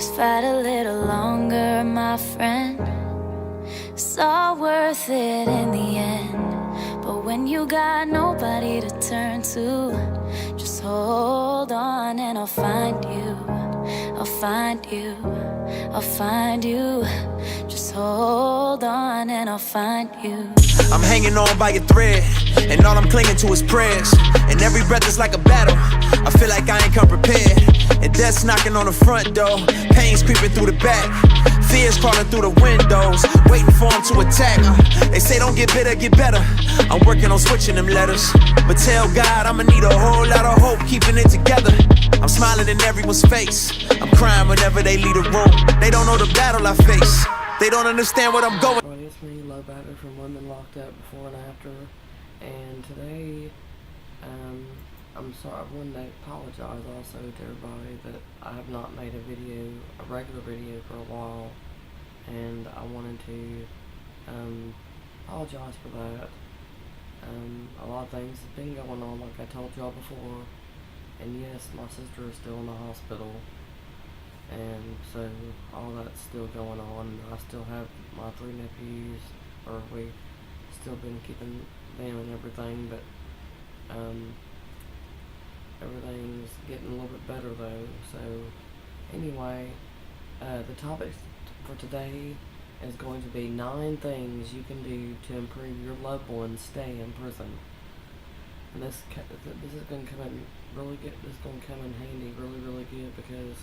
Just fight a little longer, my friend. It's all worth it in the end. But when you got nobody to turn to, just hold on and I'll find you. I'll find you. I'll find you. Just hold on and I'll find you. I'm hanging on by a thread, and all I'm clinging to is prayers. And every breath is like a battle. I feel like I ain't come prepared. And death's knocking on the front door. Pain's creeping through the back. Fears crawling through the windows, waiting for them to attack. They say don't get bitter, get better. I'm working on switching them letters. But tell God I'ma need a whole lot of hope keeping it together. I'm smiling in everyone's face. I'm crying whenever they leave the room. They don't know the battle I face. They don't understand what I'm going. Well, it's me, Low Batter from Women Locked Up Before and After. And today, I'm sorry, I wanted to apologize also to everybody that I have not made a regular video for a while. And I wanted to apologize for that. A lot of things have been going on, like I told y'all before. And yes, my sister is still in the hospital. And so all that's still going on. I still have my 3 nephews, or we still been keeping them and everything, but everything's getting a little bit better though. So anyway, the topic for today is going to be 9 things you can do to improve your loved one's stay in prison. And this is going to come in really good. This is going to come in handy really good because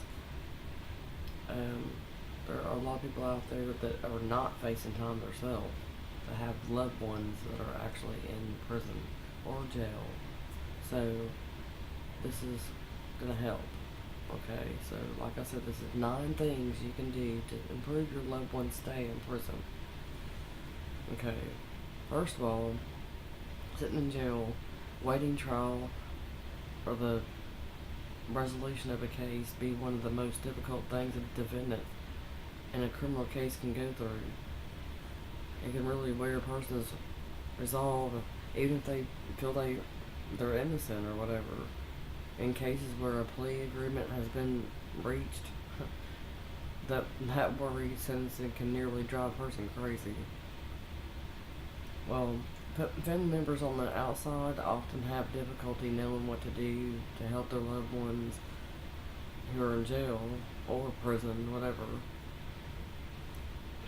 there are a lot of people out there that are not facing time themselves, that have loved ones that are actually in prison or jail. So this is going to help. Okay, so like I said, this is 9 things you can do to improve your loved one's stay in prison. Okay, first of all, sitting in jail, waiting trial, or the resolution of a case be one of the most difficult things a defendant in a criminal case can go through. It can really wear a person's resolve, even if they feel they're innocent or whatever. In cases where a plea agreement has been reached, that worry sentencing can nearly drive a person crazy. Well, family members on the outside often have difficulty knowing what to do to help their loved ones who are in jail or prison, whatever.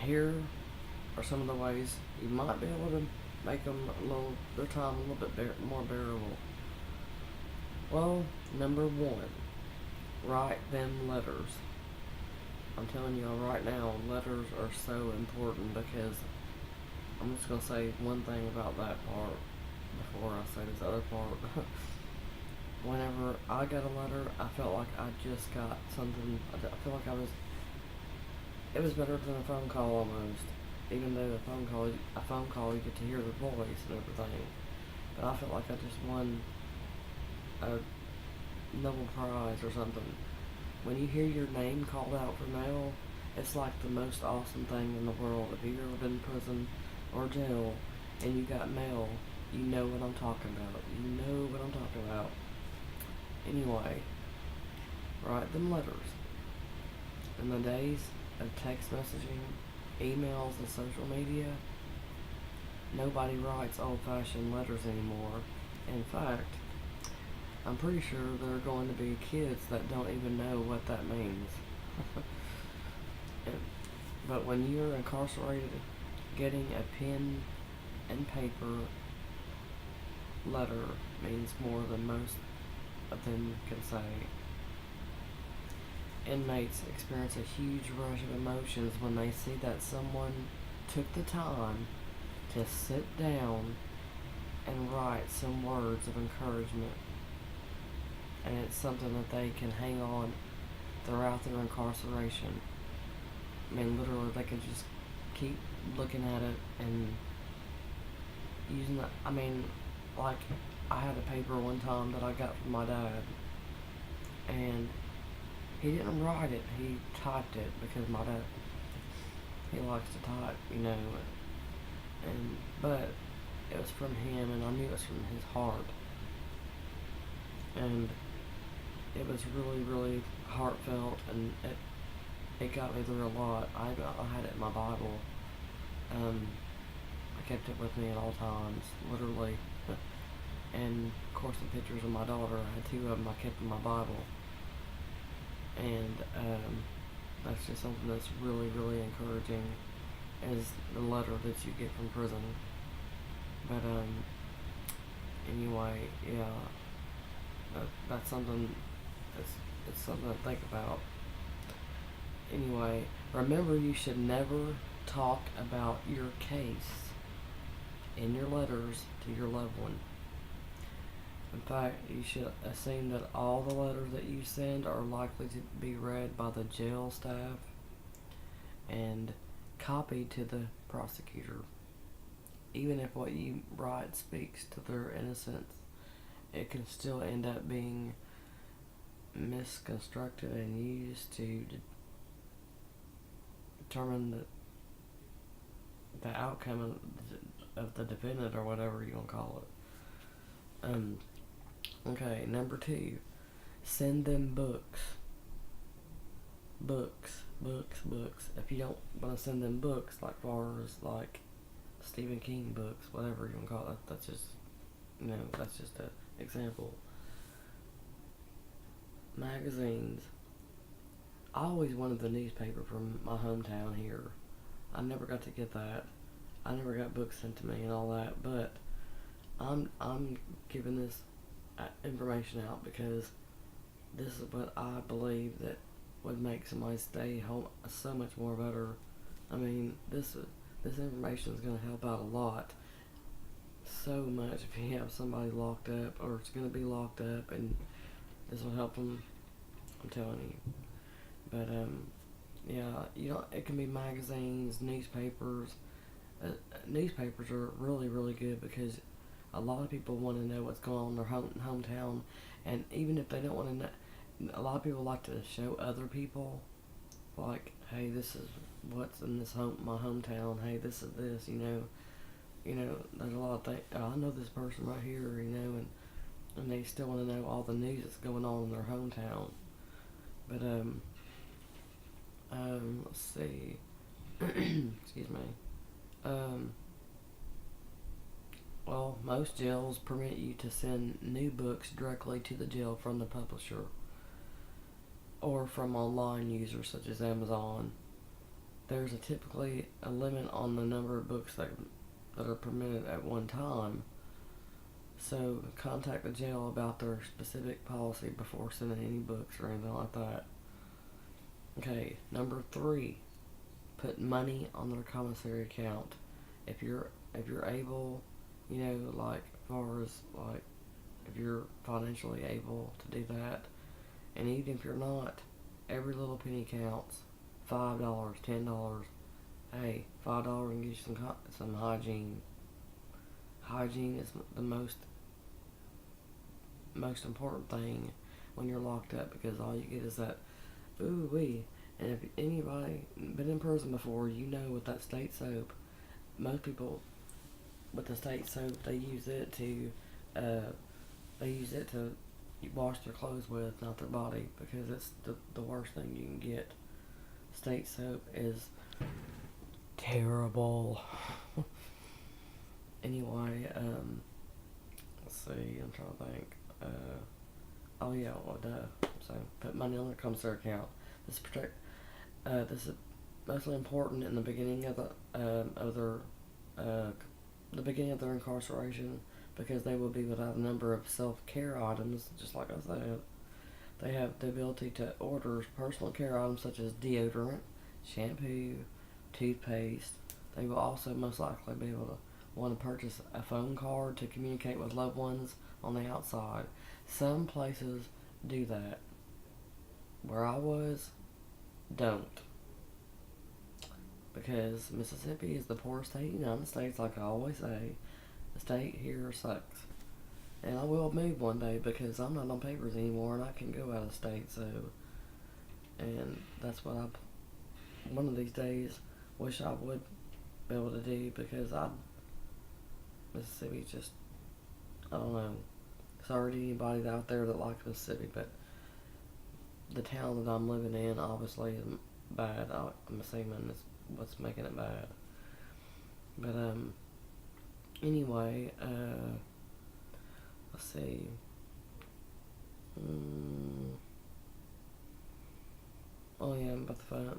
Here are some of the ways you might be able to make their time a little bit more bearable. Well, number 1, write them letters. I'm telling you right now, letters are so important because I'm just going to say one thing about that part before I say this other part. Whenever I got a letter, I felt like I just got something. I feel like it was better than a phone call almost. Even though a phone call you get to hear the voice and everything. But I felt like I just won a Nobel Prize or something. When you hear your name called out for mail, it's like the most awesome thing in the world. If you've ever been in prison or jail and you got mail, you know what I'm talking about. You know what I'm talking about. Anyway, write them letters. In the days of text messaging, emails, and social media, nobody writes old-fashioned letters anymore. In fact, I'm pretty sure there are going to be kids that don't even know what that means. But when you're incarcerated, getting a pen and paper letter means more than most of them can say. Inmates experience a huge rush of emotions when they see that someone took the time to sit down and write some words of encouragement. And it's something that they can hang on throughout their incarceration. I mean, literally, they can just keep looking at it and using it. I mean, like, I had a paper one time that I got from my dad, and he didn't write it, he typed it, because my dad, he likes to type, but it was from him, and I knew it was from his heart, and it was really, really heartfelt, and it got me through a lot. I had it in my Bible. I kept it with me at all times, literally. And of course, the pictures of my daughter, I had two of them I kept in my Bible. And that's just something that's really, really encouraging, is the letter that you get from prison. But anyway, yeah, that's something it's something to think about. Anyway, remember, you should never talk about your case in your letters to your loved one. In fact, you should assume that all the letters that you send are likely to be read by the jail staff and copied to the prosecutor. Even if what you write speaks to their innocence, it can still end up being misconstructed and used to determine the outcome of the defendant, or whatever you want to call it. Okay, number 2, send them books. Books. If you don't want to send them books, like far as like Stephen King books, whatever you want to call it, that's just an example. Magazines. I always wanted the newspaper from my hometown here. I never got to get that. I never got books sent to me and all that, but I'm giving this information out because this is what I believe that would make somebody's stay home so much more better. I mean, this information is going to help out a lot, so much, if you have somebody locked up or it's going to be locked up, and this will help them. I'm telling you. But yeah, it can be magazines, newspapers. Newspapers are really, really good because a lot of people want to know what's going on in their hometown, and even if they don't want to know, a lot of people like to show other people, like, hey, this is what's in my hometown. Hey, this is this. There's a lot of things. I know this person right here. And they still want to know all the news that's going on in their hometown. But let's see. Excuse me. Well, most jails permit you to send new books directly to the jail from the publisher or from online users such as Amazon. There's typically a limit on the number of books that are permitted at one time, so contact the jail about their specific policy before sending any books or anything like that. Okay, number 3, put money on their commissary account. If you're able, like, as far as like, if you're financially able to do that, and even if you're not, every little penny counts. $5, $10. Hey, $5 can get you some hygiene. Hygiene is the most important thing when you're locked up, because all you get is that ooh wee. And if anybody been in prison before, with that state soap, most people with the state soap, they use it to wash their clothes with, not their body, because it's the worst thing you can get. State soap is terrible. Anyway, let's see, I'm trying to think. Oh yeah, so put money on their commissary account. This is mostly important in the beginning of the beginning of their incarceration, because they will be without a number of self-care items, just like I said. They have the ability to order personal care items such as deodorant, shampoo, toothpaste. They will also most likely be able to want to purchase a phone card to communicate with loved ones on the outside. Some places do that. Where I was, don't. Because Mississippi is the poorest state in the United States, like I always say. The state here sucks. And I will move one day because I'm not on papers anymore and I can go out of state, so. And that's what one of these days, wish I would be able to do, because Mississippi just, I don't know. Sorry to anybody out there that likes Mississippi, but the town that I'm living in obviously bad. I'm assuming is what's making it bad. But anyway, let's see. Oh yeah, about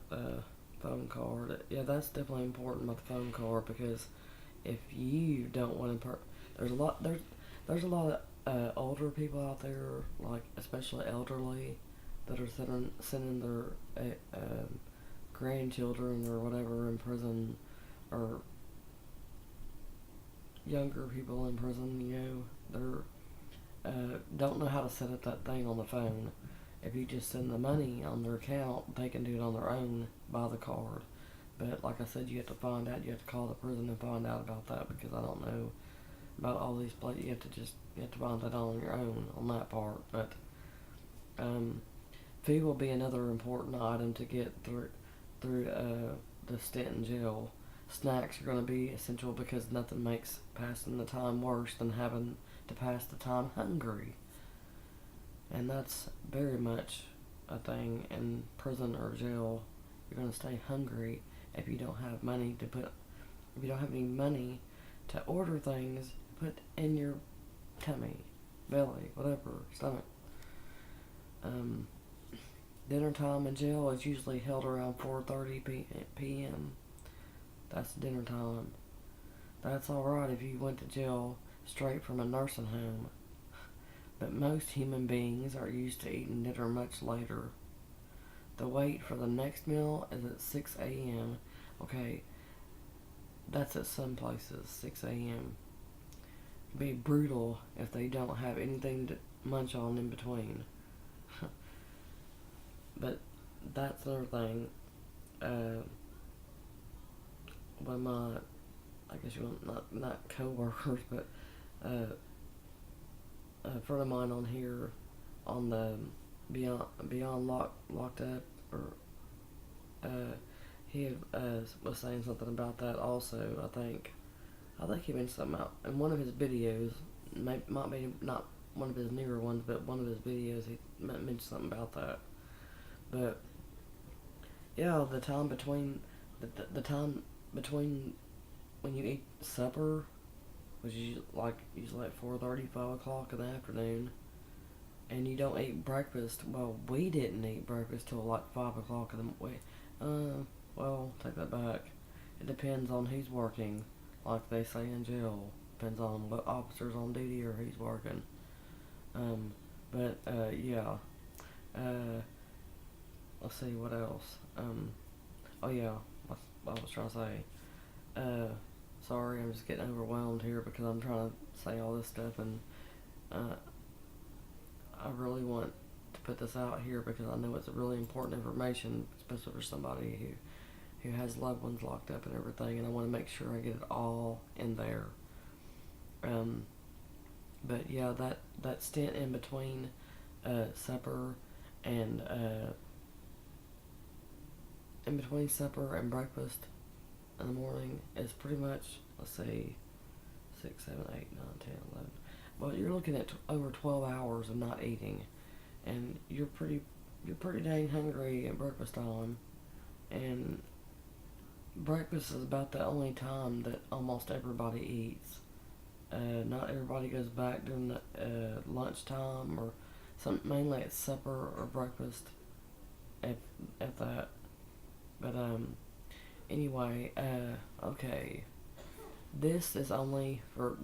the phone card. Yeah, that's definitely important about the phone card, because if you don't want to, there's a lot of older people out there, like especially elderly, that are sending their grandchildren or whatever in prison, or younger people in prison. You know, they're don't know how to set up that thing on the phone. If you just send the money on their account, they can do it on their own by the card. But like I said, you have to find out. You have to call the prison and find out about that, because I don't know about all these places. You have to find that on your own on that part. But food will be another important item to get through the stint in jail. Snacks are going to be essential, because nothing makes passing the time worse than having to pass the time hungry. And that's very much a thing in prison or jail. You're going to stay hungry if you don't have money to put, if you don't have any money to order things, put in your tummy, belly, whatever, stomach. Dinner time in jail is usually held around 4:30 p.m. That's dinner time. That's alright if you went to jail straight from a nursing home. But most human beings are used to eating dinner much later. The wait for the next meal is at 6 a.m. Okay, that's at some places, 6 a.m. It'd be brutal if they don't have anything to munch on in between. But that's another thing. When my, I guess you want, not co-workers, but a friend of mine on here, on the Beyond Locked Up, or he was saying something about that also. I think he mentioned something out in one of his videos. Might be not one of his newer ones, but one of his videos he mentioned something about that. But yeah, the time between the time between when you eat supper, which is usually at 4:30, 5 o'clock in the afternoon, and you don't eat breakfast. Well, we didn't eat breakfast till like 5 o'clock in the morning. Well, take that back. It depends on who's working, like they say in jail. Depends on what officer's on duty or who's working. Yeah. Let's see what else. Oh yeah, what I was trying to say. Sorry, I'm just getting overwhelmed here because I'm trying to say all this stuff, and I really want to put this out here because I know it's really important information, especially for somebody who has loved ones locked up and everything, and I want to make sure I get it all in there. But yeah, that stint in between supper and in between supper and breakfast in the morning is pretty much, let's see, 6, 7, 8, 9, 10, 11. Well, you're looking at over 12 hours of not eating, and you're pretty dang hungry at breakfast time, and breakfast is about the only time that almost everybody eats. Not everybody goes back during the lunchtime, or mainly it's supper or breakfast at that. But anyway, okay. This is only for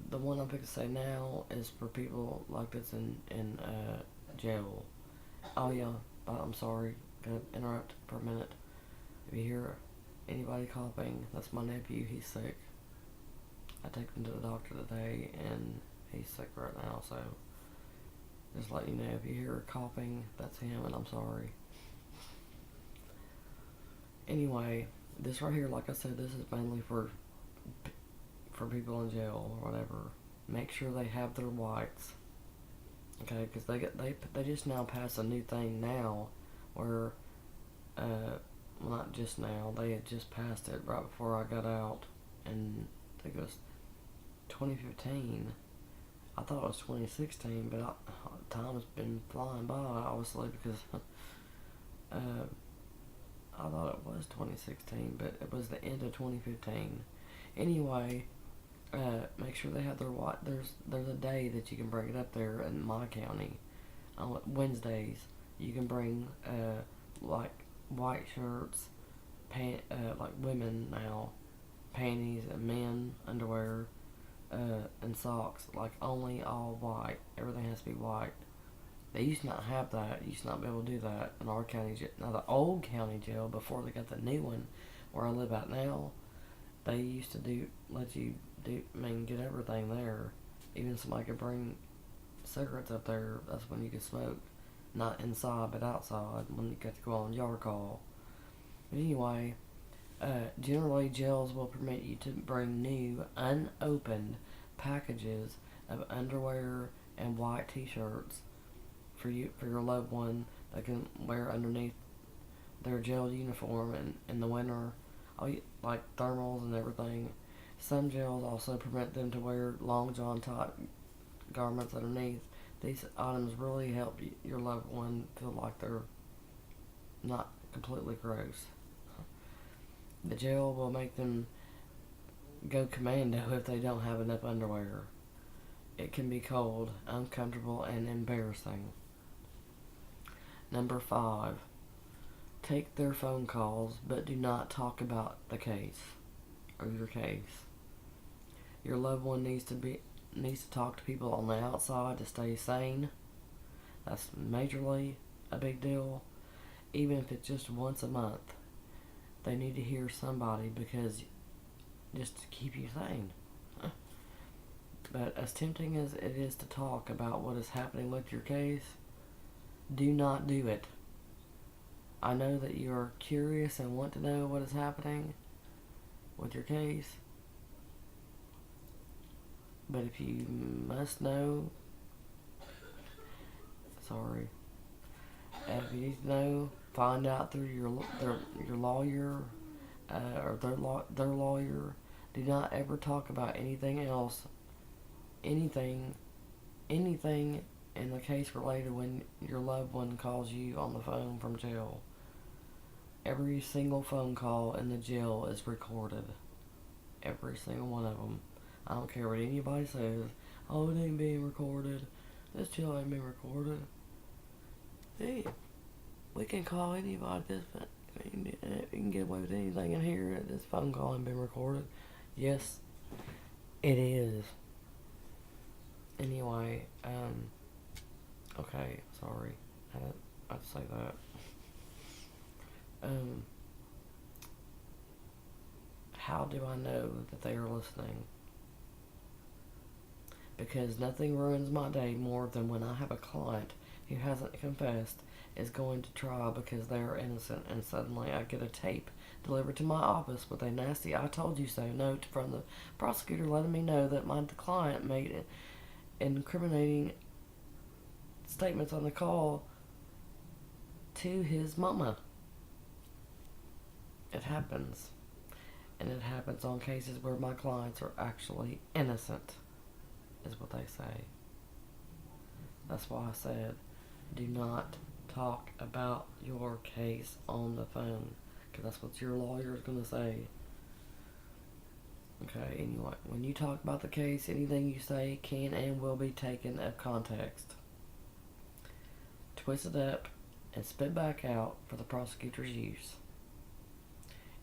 the one I'm going to say now is for people like this in jail. Oh yeah, I'm sorry, gonna interrupt for a minute. If you hear anybody coughing, that's my nephew. He's sick. I took him to the doctor today, and he's sick right now. So just let you know, if you hear coughing, that's him, and I'm sorry. Anyway, this right here, like I said, this is mainly for people in jail or whatever. Make sure they have their whites, okay? Because they just now passed a new thing now, where well, not just now, they had just passed it right before I got out, and I think it was 2015. I thought it was 2016, but time has been flying by, obviously, because I thought it was 2016, but it was the end of 2015. Anyway, make sure they have their white. There's a day that you can bring it up there in my county. On Wednesdays, you can bring like white shirts, like women now, panties, and men underwear, and socks. Like only all white. Everything has to be white. They used to not have that. You used to not be able to do that in our county jail. Now the old county jail, before they got the new one, where I live at now, they used to get everything there. Even somebody could bring cigarettes up there. That's when you could smoke, not inside but outside when you got to go on yard call. But anyway, generally jails will permit you to bring new, unopened packages of underwear and white T-shirts for your loved one that can wear underneath their jail uniform in the winter, like thermals and everything. Some jails also permit them to wear long john type garments underneath. These items really help your loved one feel like they're not completely gross. The jail will make them go commando if they don't have enough underwear. It can be cold, uncomfortable, and embarrassing. Number 5. Take their phone calls, but do not talk about the case or your case. Your loved one needs to talk to people on the outside to stay sane. That's majorly a big deal. Even if it's just once a month, they need to hear somebody because just to keep you sane. But as tempting as it is to talk about what is happening with your case, do not do it. I know that you are curious and want to know what is happening with your case, but if you must know, sorry, if you need to know, find out through your lawyer or their lawyer. Do not ever talk about anything else, anything in the case related when your loved one calls you on the phone from jail. Every single phone call in the jail is recorded. Every single one of them. I don't care what anybody says. Oh, it ain't being recorded. This jail ain't being recorded. Hey, we can call anybody. You can get away with anything in here. This phone call ain't been recorded. Yes, it is. Anyway, okay, sorry. I had to say that. How do I know that they are listening? Because nothing ruins my day more than when I have a client who hasn't confessed is going to trial because they are innocent, and suddenly I get a tape delivered to my office with a nasty "I told you so" note from the prosecutor letting me know that my client made incriminating statements on the call to his mama. It happens. And it happens on cases where my clients are actually innocent, is what they say. That's why I said, do not talk about your case on the phone, because that's what your lawyer is going to say. Okay, anyway, when you talk about the case, anything you say can and will be taken out of context, twist it up, and spit back out for the prosecutor's use.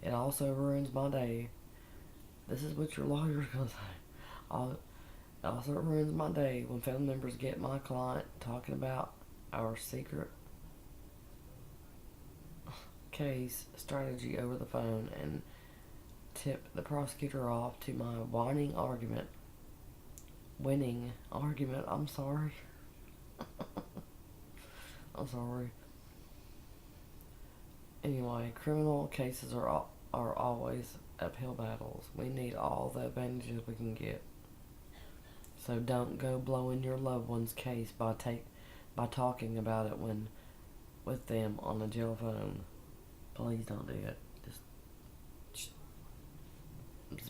It also ruins my day. This is what your lawyer is going to say. It also ruins my day when family members get my client talking about our secret case strategy over the phone and tip the prosecutor off to my winning argument. I'm sorry. I'm sorry. Anyway, criminal cases are always uphill battles. We need all the advantages we can get. So don't go blowing your loved one's case by talking about it with them on the jail phone. Please don't do it. Just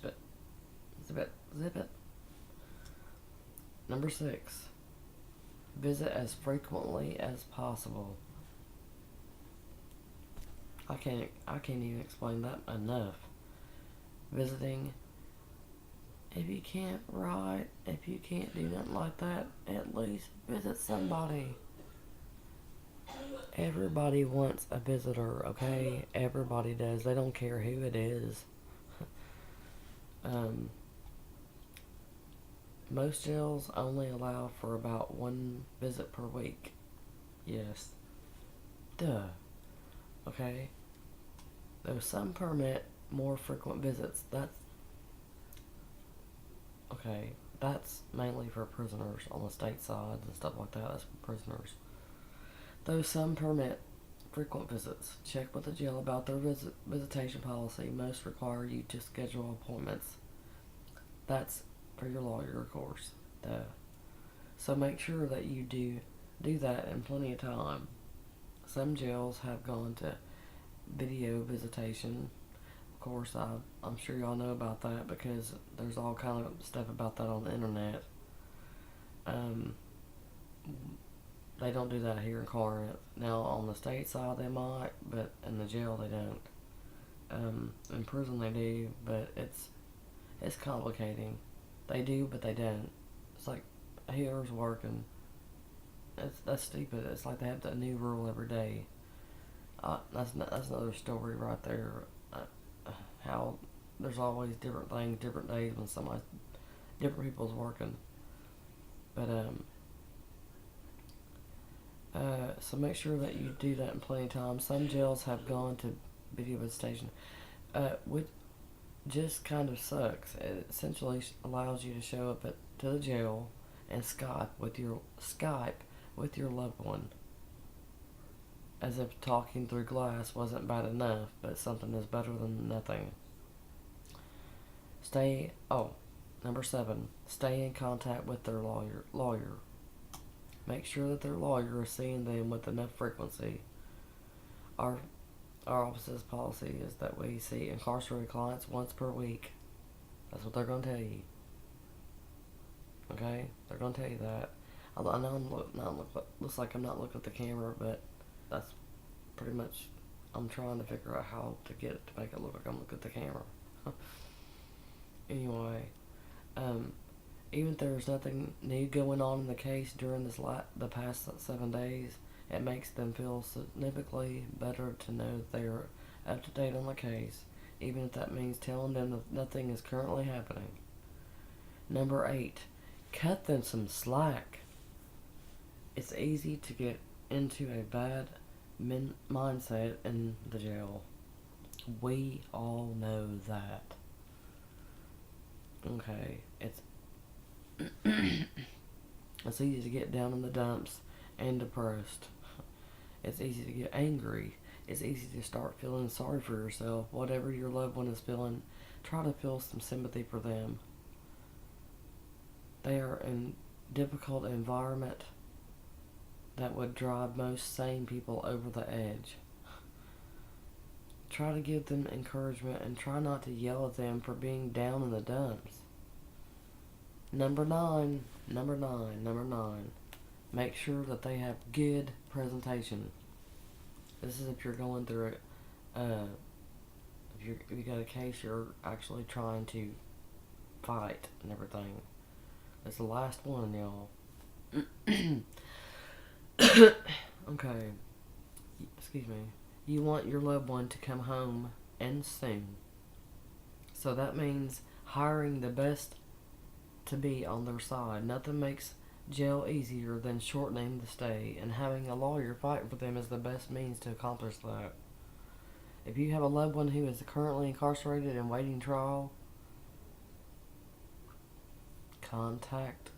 zip it. Number 6. Visit as frequently as possible. I can't even explain that enough. Visiting, if you can't write, if you can't do nothing like that, at least visit somebody. Everybody wants a visitor, okay? Everybody does. They don't care who it is. Most jails only allow for about 1 visit per week. Yes. Duh. Okay? Though some permit more frequent visits. That's mainly for prisoners on the state side and stuff like that. That's for prisoners. Though some permit frequent visits. Check with the jail about their visitation policy. Most require you to schedule appointments. That's for your lawyer, of course. Duh. So make sure that you do that in plenty of time. Some jails have gone to video visitation. Of course, I'm sure y'all know about that because there's all kind of stuff about that on the internet. They don't do that here in Corinth. Now, on the state side they might, but in the jail they don't. In prison they do, but it's complicating. They do, but they don't. It's like, here's working. That's stupid. It's like they have a new rule every day. That's another story right there. How there's always different things, different days when different people's working. But so make sure that you do that in plenty of time. Some jails have gone to video visitation, which just kind of sucks. It essentially allows you to show up to the jail and Skype with your loved one, as if talking through glass wasn't bad enough, but something is better than nothing. Number 7, stay in contact with their lawyer. Make sure that their lawyer is seeing them with enough frequency. Our office's policy is that we see incarcerated clients once per week. That's what they're going to tell you. Okay? They're going to tell you that. I know looks like I'm not looking at the camera, but that's pretty much, I'm trying to figure out how to get it to make it look like I'm looking at the camera. Anyway, even if there's nothing new going on in the case during the past 7 days, it makes them feel significantly better to know that they are up to date on the case, even if that means telling them that nothing is currently happening. Number 8, cut them some slack. It's easy to get into a bad mindset in the jail. We all know that. Okay, it's it's easy to get down in the dumps and depressed. It's easy to get angry. It's easy to start feeling sorry for yourself. Whatever your loved one is feeling, try to feel some sympathy for them. They are in a difficult environment that would drive most sane people over the edge. Try to give them encouragement and try not to yell at them for being down in the dumps. Number 9. Make sure that they have good presentation. This is if you're going through it. If you got a case you're actually trying to fight and everything. It's the last one, y'all. Okay. Excuse me. You want your loved one to come home and soon. So that means hiring the best to be on their side. Nothing makes jail easier than shortening the stay, and having a lawyer fight for them is the best means to accomplish that. If you have a loved one who is currently incarcerated and waiting trial, contact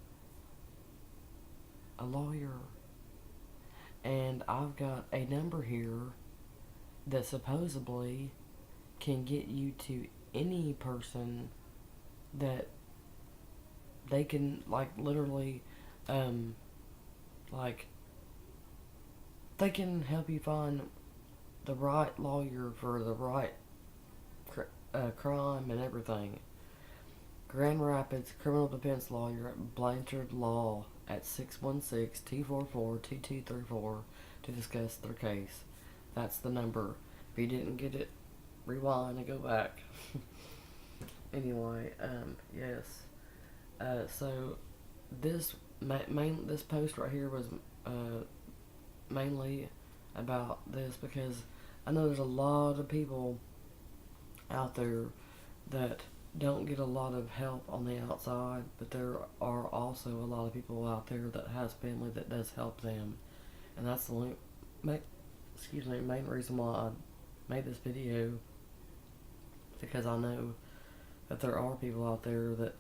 a lawyer. And I've got a number here that supposedly can get you to any person that they can, literally, they can help you find the right lawyer for the right crime and everything. Grand Rapids criminal defense lawyer at Blanchard Law at 616-244-2234 to discuss their case. That's the number. If you didn't get it, rewind and go back. Anyway, yes. So this this post right here was mainly about this because I know there's a lot of people out there that don't get a lot of help on the outside, but there are also a lot of people out there that has family that does help them, and that's the only main reason why I made this video, because I know that there are people out there that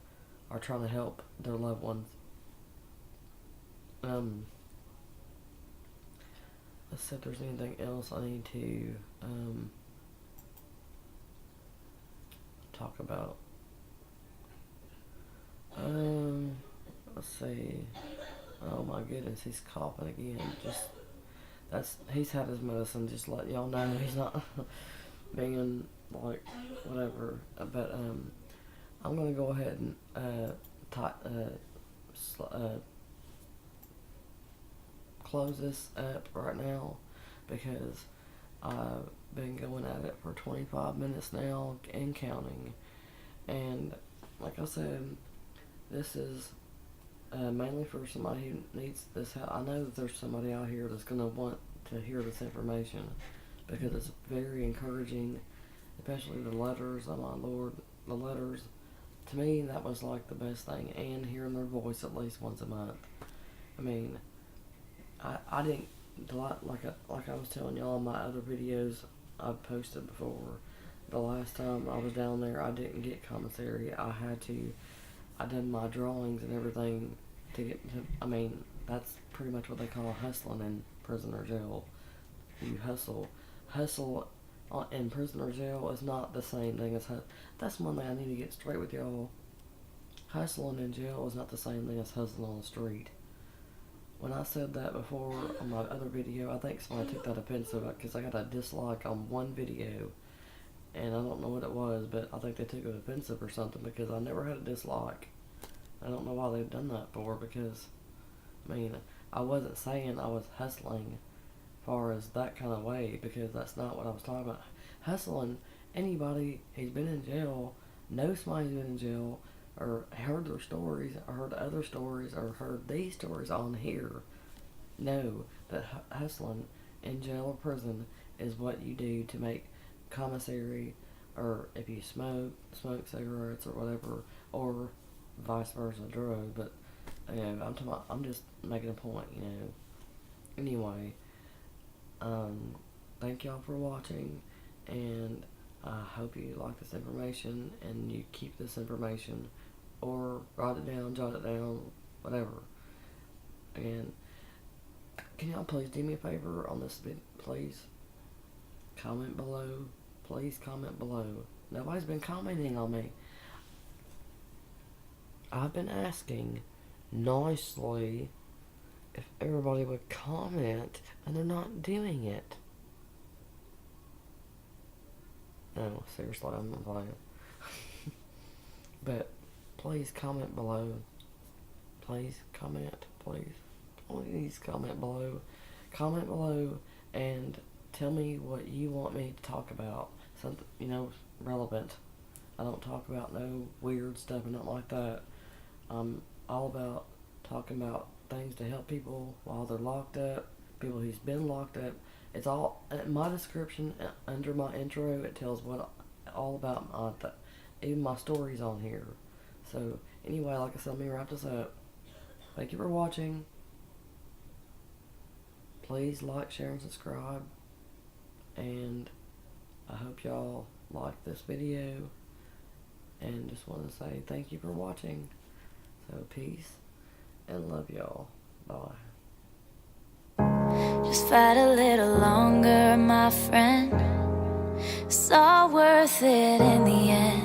are trying to help their loved ones. Let's see if there's anything else I need to talk about. Let's see. Oh my goodness, he's coughing again. He's had his medicine. Just let y'all know he's not being like whatever. But I'm gonna go ahead and close this up right now because I've been going at it for 25 minutes now and counting. And like I said, this is mainly for somebody who needs this help. I know that there's somebody out here that's going to want to hear this information because it's very encouraging, especially the letters. Oh my Lord, the letters. To me, that was like the best thing, and hearing their voice at least once a month. I mean, I didn't, like I was telling y'all in my other videos I've posted before, the last time I was down there, I didn't get commissary. I done my drawings and everything to get to, I mean, that's pretty much what they call hustling in prison or jail. You hustle in prison or jail is not the same thing as that's one thing I need to get straight with y'all. Hustling in jail is not the same thing as hustling on the street. When I said that before on my other video, I think somebody took that offensive because I got a dislike on one video, and I don't know what it was, but I think they took it offensive or something because I never had a dislike. I don't know why they've done that for, because I mean, I wasn't saying I was hustling as far as that kind of way, because that's not what I was talking about. Hustling, anybody who's been in jail, knows somebody who's been in jail, or heard their stories, or heard other stories, or heard these stories on here, know that hustling in jail or prison is what you do to make commissary, or if you smoke cigarettes or whatever, or vice versa, drugs. But you know, I'm just making a point, you know. Anyway, thank y'all for watching, and I hope you like this information and you keep this information, or write it down, jot it down, whatever. And can y'all please do me a favor on this video, please? Comment below. Please comment below. Nobody's been commenting on me. I've been asking nicely if everybody would comment, and they're not doing it. No, seriously, I'm not playing. But please comment below. Please comment. Please comment below. Comment below and tell me what you want me to talk about. Something, you know, relevant. I don't talk about no weird stuff and nothing like that. I'm all about talking about things to help people while they're locked up, people who's been locked up. It's all in my description under my intro. It tells what all about even my stories on here. So anyway, like I said, let me wrap this up. Thank you for watching. Please like, share, and subscribe. And I hope y'all like this video. And just want to say thank you for watching. So peace and love y'all. Bye. Just fight a little longer, my friend. It's all worth it in the end.